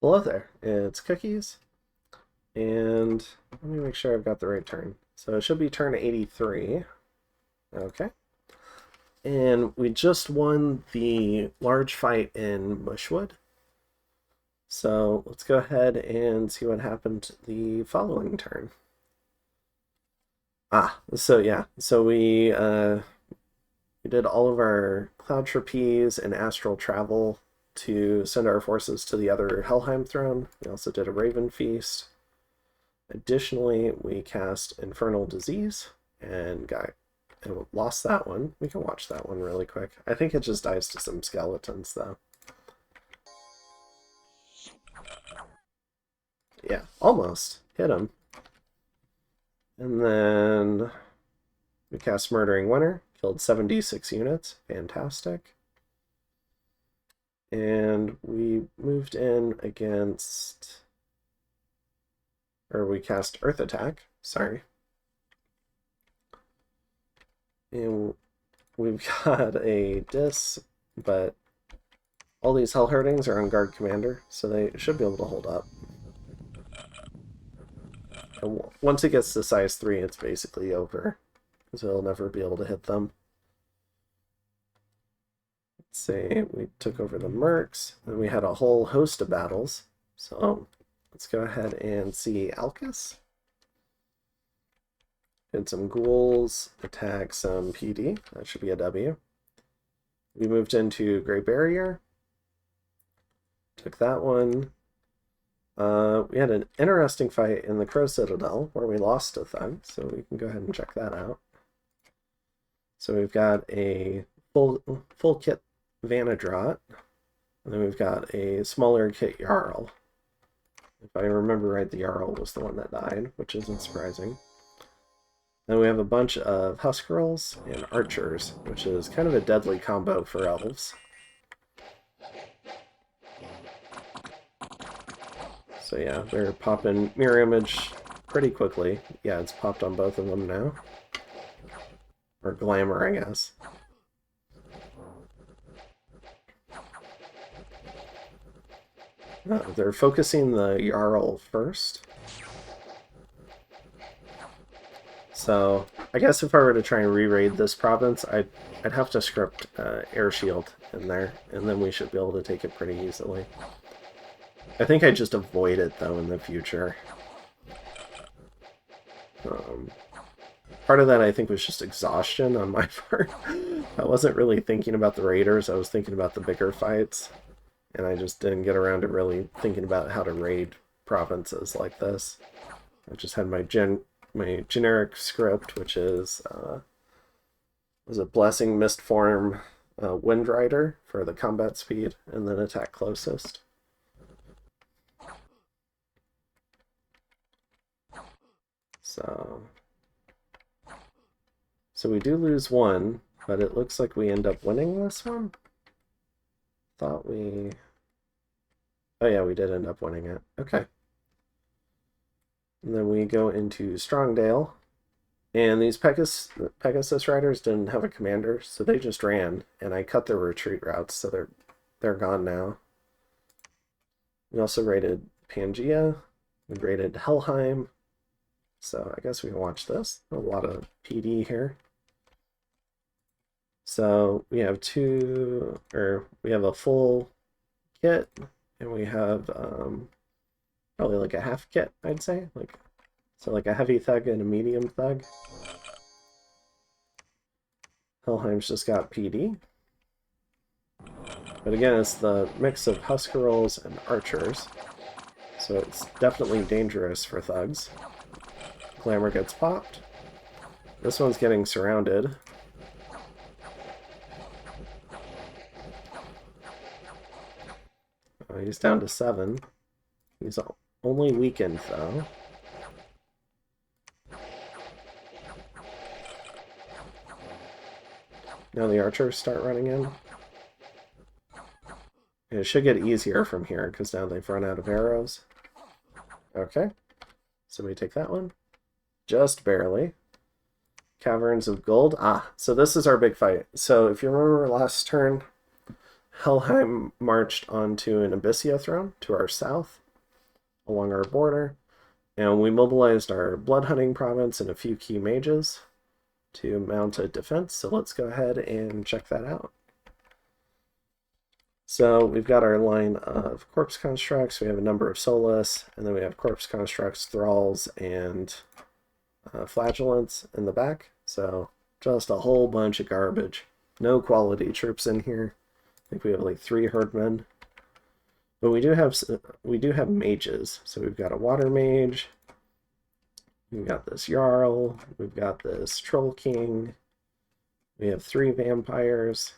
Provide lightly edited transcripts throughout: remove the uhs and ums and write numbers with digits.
Hello there, it's Cookies, and let me make sure I've got the right turn. So it should be turn 83. Okay. And we just won the large fight in Mushwood. So let's go ahead and see what happened the following turn. So we did all of our Cloud Trapeze and Astral Travel to send our forces to the other Helheim throne. We also did a Raven Feast. Additionally, we cast Infernal Disease and lost that one. We can watch that one really quick. I think it just dies to some skeletons, though. Yeah, almost. Hit him. And then we cast Murdering Winter. Killed 76 units. Fantastic. And we moved in against... Or we cast Earth Attack. Sorry. And we've got a Dis, but all these Hell Herdings are on Guard Commander, so they should be able to hold up. And once it gets to size 3, it's basically over, because he'll never be able to hit them. Let's see, we took over the Mercs, and we had a whole host of battles. So let's go ahead and see Alcus. Did some ghouls, attack some PD. That should be a W. We moved into Grey Barrier. Took that one. We had an interesting fight in the Crow Citadel where we lost a thug, so we can go ahead and check that out. So we've got a full kit Vanadrot, and then we've got a smaller kit Jarl. If I remember right, the Jarl was the one that died, which isn't surprising. Then we have a bunch of Huskarls and Archers, which is kind of a deadly combo for elves. So yeah, they're popping Mirror Image pretty quickly. Yeah, it's popped on both of them now. Or Glamour, I guess. Oh, they're focusing the Jarl first. So I guess if I were to try and re-raid this province, I'd have to script Air Shield in there, and then we should be able to take it pretty easily. I think I just avoid it, though, in the future. Part of that, I think, was just exhaustion on my part. I wasn't really thinking about the raiders. I was thinking about the bigger fights. And I just didn't get around to really thinking about how to raid provinces like this. I just had my generic script, which is was a Blessing Mistform Wind Rider for the combat speed, and then attack closest. So we do lose one, but it looks like we end up winning this one. Thought we... Oh yeah, we did end up winning it. Okay. And then we go into Strongdale. And these Pegasus Riders didn't have a commander, so they just ran. And I cut their retreat routes, so they're gone now. We also raided Pangea. We raided Helheim. So I guess we can watch this. A lot of PD here. So we have we have a full kit, and we have probably like a half kit, I'd say. So like a heavy thug and a medium thug. Helheim's just got PD. But again, it's the mix of Huskarls and Archers. So it's definitely dangerous for thugs. Glamour gets popped. This one's getting surrounded. He's down to 7. He's only weakened, though. Now the archers start running in. And it should get easier from here, because now they've run out of arrows. Okay. So we take that one. Just barely. Caverns of Gold. So this is our big fight. So if you remember last turn, Helheim marched onto an Abyssia throne to our south along our border, and we mobilized our blood hunting province and a few key mages to mount a defense. So let's go ahead and check that out. So we've got our line of corpse constructs, we have a number of Solus, and then we have corpse constructs, thralls, and flagellants in the back. So just a whole bunch of garbage. No quality troops in here. I think we have like 3 herdmen. But we do have mages. So we've got a water mage. We've got this Jarl. We've got this Troll King. We have 3 vampires.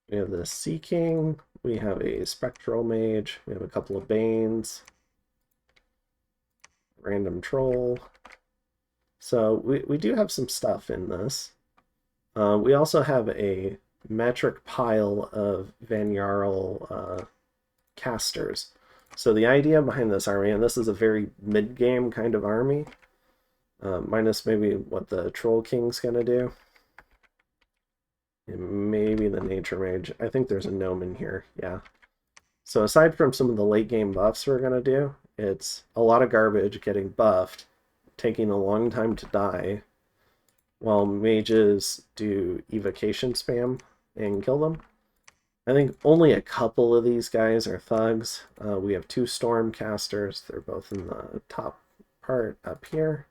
We have the Sea King, we have a Spectral Mage, we have a couple of Banes, random Troll. So we do have some stuff in this. We also have a metric pile of Van Jarl casters. So the idea behind this army, and this is a very mid-game kind of army, minus maybe what the Troll King's gonna do. And maybe the Nature Mage. I think there's a gnome in here, yeah. So aside from some of the late game buffs we're going to do, it's a lot of garbage getting buffed, taking a long time to die, while mages do evocation spam and kill them. I think only a couple of these guys are thugs. We have 2 storm casters. They're both in the top part up here.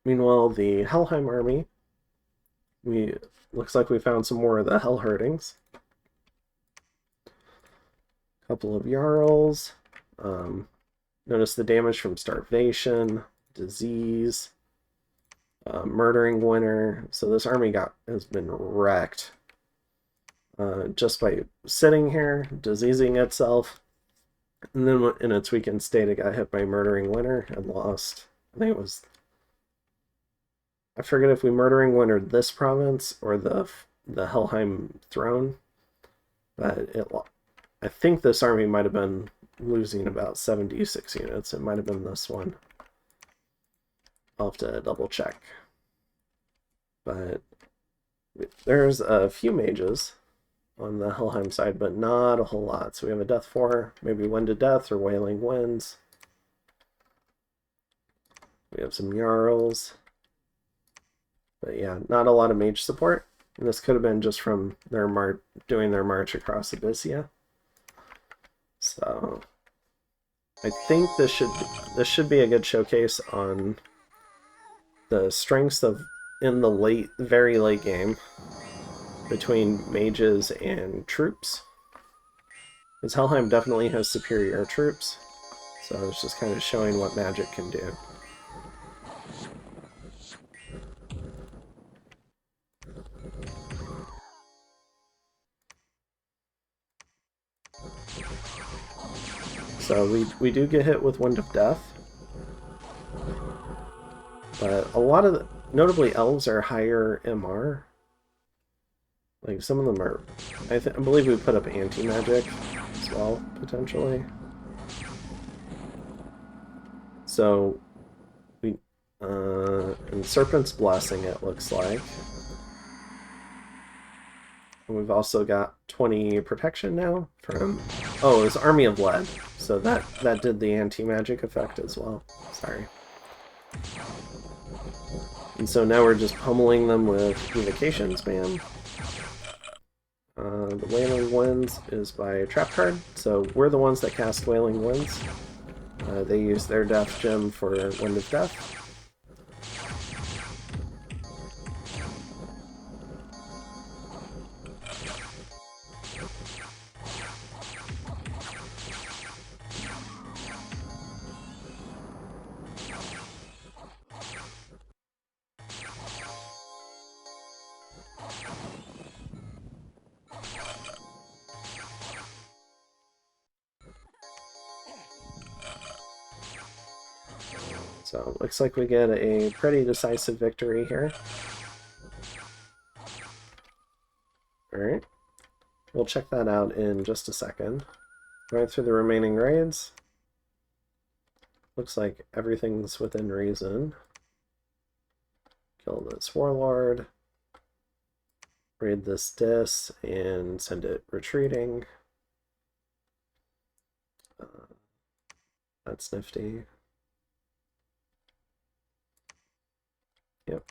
Meanwhile, the Helheim army, looks like we found some more of the Hell Herdings. Couple of Jarls. Notice the damage from starvation, disease, murdering winter. So this army has been wrecked just by sitting here, diseasing itself, and then in its weakened state it got hit by murdering winter and lost. I think it was, I forget if we murdering wintered this province or the Helheim throne, but I think this army might have been losing about 76 units. It might have been this one. I'll have to double check. But there's a few mages on the Helheim side, but not a whole lot. So we have a Death 4, maybe Wind to Death or Wailing Winds. We have some Jarls. But yeah, not a lot of mage support. And this could have been just from their doing their march across Abyssia. So I think this should be a good showcase on the strengths of in the very late game between mages and troops. Because Helheim definitely has superior troops. So it's just kind of showing what magic can do. So we do get hit with Wind of Death. But a lot of notably elves are higher MR. Like some of them are, I believe we put up anti-magic as well, potentially. So we, and Serpent's Blessing it looks like. And we've also got 20 protection now from, oh, it was Army of Lead. So that did the anti-magic effect as well. Sorry. And so now we're just pummeling them with evocation spam. The Wailing Winds is by Trap Card, so we're the ones that cast Wailing Winds. They use their Death Gem for Wind of Death. So looks like we get a pretty decisive victory here. Alright, we'll check that out in just a second. Going through the remaining raids. Looks like everything's within reason. Kill this warlord. raid this dis and send it retreating. That's nifty. Yep.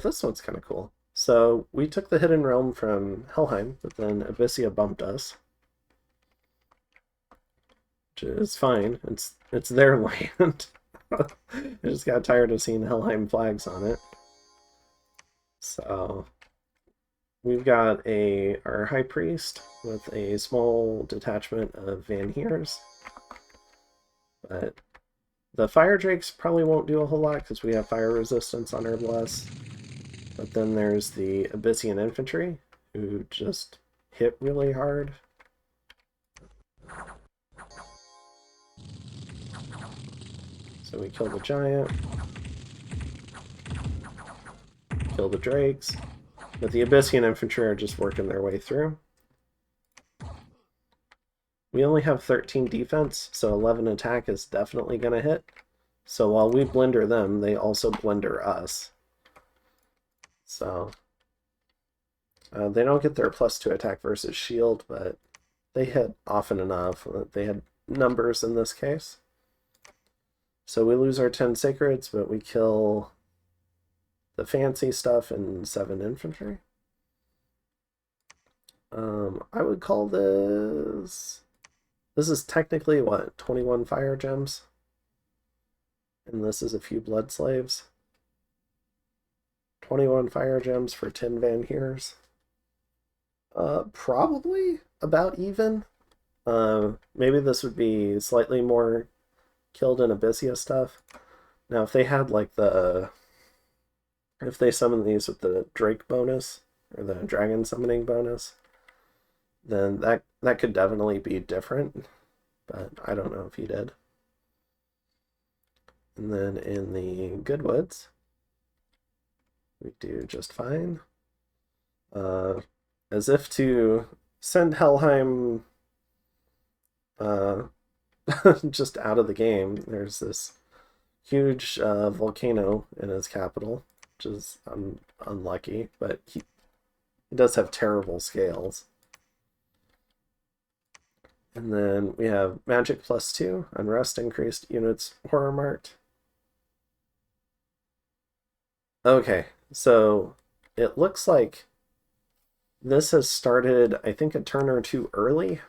This one's kind of cool. So we took the Hidden Realm from Helheim, but then Abyssia bumped us, which is fine. It's their land. I just got tired of seeing Helheim flags on it. So we've got our High Priest with a small detachment of Vanhears. But the Fire Drakes probably won't do a whole lot because we have fire resistance on our Bless. But then there's the Abyssian Infantry, who just hit really hard. So we kill the Giant. Kill the Drakes. But the Abyssian Infantry are just working their way through. We only have 13 defense, so 11 attack is definitely going to hit. So while we blender them, they also blender us. So they don't get their +2 attack versus shield, but they hit often enough. They had numbers in this case. So we lose our 10 sacreds, but we kill the fancy stuff and 7 infantry. I would call this... This is technically, what, 21 fire gems? And this is a few blood slaves. 21 fire gems for 10 Vanhears. Probably about even. Maybe this would be slightly more killed in Abyssia stuff. Now, if they had like if they summon these with the Drake bonus or the Dragon summoning bonus, then that could definitely be different. But I don't know if he did. And then in the Goodwoods, we do just fine. As if to send Helheim just out of the game, there's this huge volcano in his capital, which is unlucky, but he does have terrible scales. And then we have Magic +2, Unrest increased, units horror marked. Okay, so it looks like this has started, I think, a turn or two early.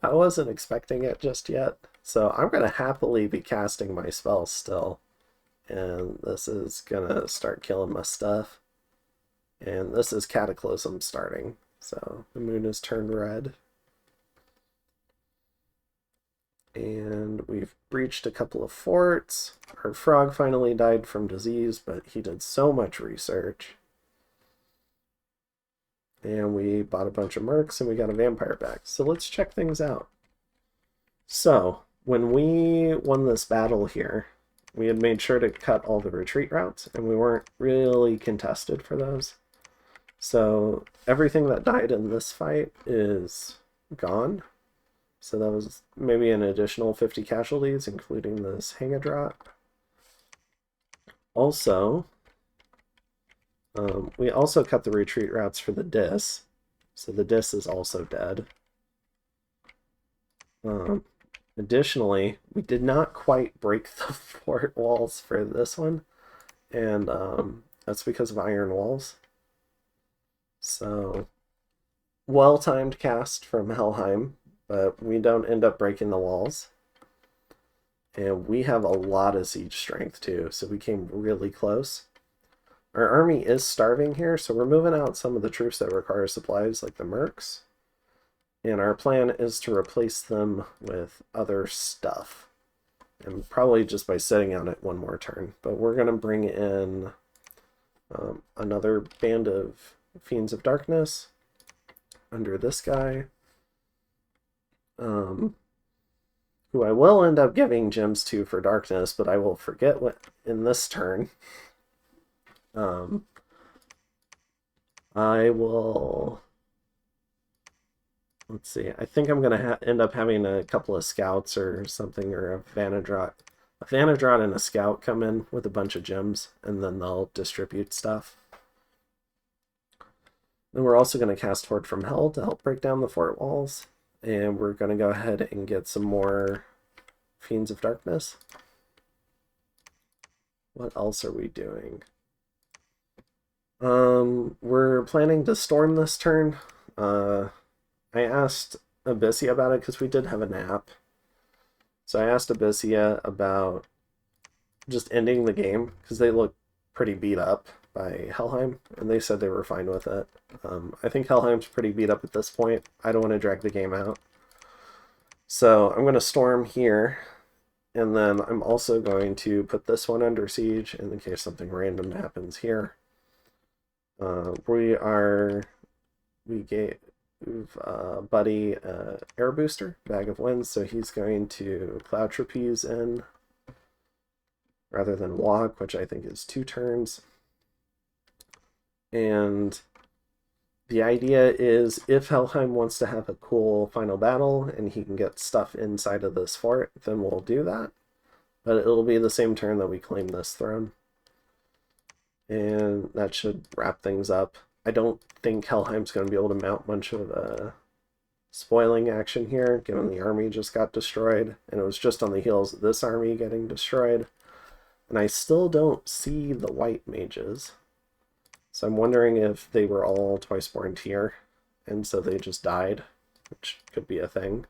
I wasn't expecting it just yet. So I'm going to happily be casting my spells still. And this is going to start killing my stuff. And this is Cataclysm starting. So the moon has turned red. And we've breached a couple of forts. Our frog finally died from disease, but he did so much research. And we bought a bunch of mercs and we got a vampire back. So let's check things out. So when we won this battle here, we had made sure to cut all the retreat routes, and we weren't really contested for those. So everything that died in this fight is gone. So that was maybe an additional 50 casualties, including this Hangadrot. Also, we also cut the retreat routes for the Dis. So the Dis is also dead. Additionally, we did not quite break the fort walls for this one. And that's because of iron walls. So, well-timed cast from Helheim. But we don't end up breaking the walls. And we have a lot of siege strength too, so we came really close. Our army is starving here, so we're moving out some of the troops that require supplies, like the mercs. And our plan is to replace them with other stuff. And probably just by sitting on it one more turn. But we're going to bring in another band of Fiends of Darkness under this guy. Who I will end up giving gems to for darkness, but I will forget what in this turn. I will... Let's see. I think I'm going to end up having a couple of scouts or something, or a Vanadrot. A Vanadrot and a scout come in with a bunch of gems, and then they'll distribute stuff. Then we're also going to cast Horde from Hell to help break down the fort walls. And we're going to go ahead and get some more Fiends of Darkness. What else are we doing? We're planning to storm this turn. I asked Abyssia about it because we did have a nap. So I asked Abyssia about just ending the game because they look pretty beat up by Helheim, and they said they were fine with it. I think Helheim's pretty beat up at this point. I don't want to drag the game out. So I'm going to storm here, and then I'm also going to put this one under siege in case something random happens here. We gave Buddy air booster, Bag of Winds, so he's going to Cloud Trapeze in rather than walk, which I think is 2 turns. And the idea is if Helheim wants to have a cool final battle and he can get stuff inside of this fort, then we'll do that. But it'll be the same turn that we claim this throne. And that should wrap things up. I don't think Helheim's going to be able to mount much of a spoiling action here, given the army just got destroyed, and it was just on the heels of this army getting destroyed. And I still don't see the white mages. So I'm wondering if they were all Twiceborn tier, and so they just died, which could be a thing.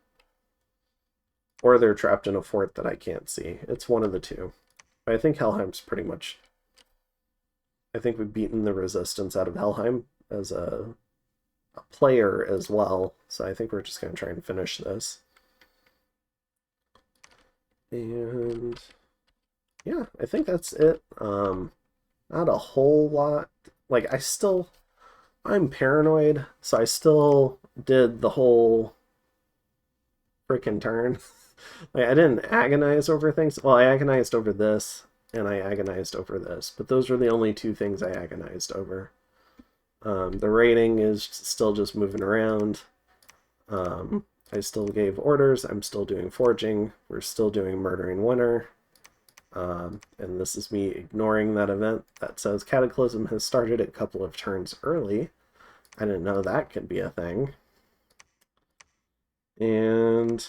Or they're trapped in a fort that I can't see. It's one of the two. But I think Helheim's pretty much... I think we've beaten the resistance out of Helheim as a player as well. So I think we're just going to try and finish this. And yeah, I think that's it. Not a whole lot. Like, I'm paranoid, so I still did the whole freaking turn. Like, I didn't agonize over things. Well, I agonized over this, and I agonized over this, but those were the only 2 things I agonized over. The rating is still just moving around. I still gave orders. I'm still doing forging. We're still doing Murdering Winter. And this is me ignoring that event that says Cataclysm has started a couple of turns early. I didn't know that could be a thing. And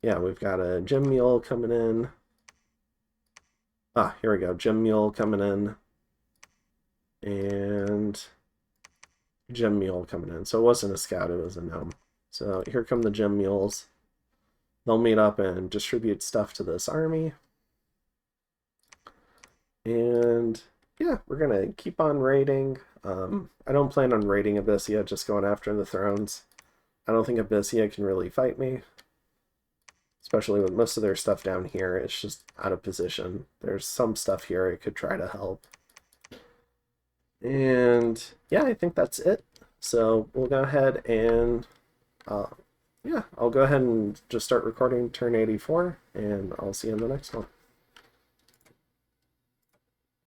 yeah, we've got a Gem Mule coming in. Ah, here we go. Gem Mule coming in. And Gem Mule coming in. So it wasn't a scout, it was a gnome. So here come the Gem Mules. They'll meet up and distribute stuff to this army. And yeah, we're going to keep on raiding. I don't plan on raiding Abyssia, just going after the thrones. I don't think Abyssia can really fight me. Especially with most of their stuff down here. It's just out of position. There's some stuff here I could try to help. And yeah, I think that's it. So we'll go ahead and yeah, I'll go ahead and just start recording turn 84, and I'll see you in the next one.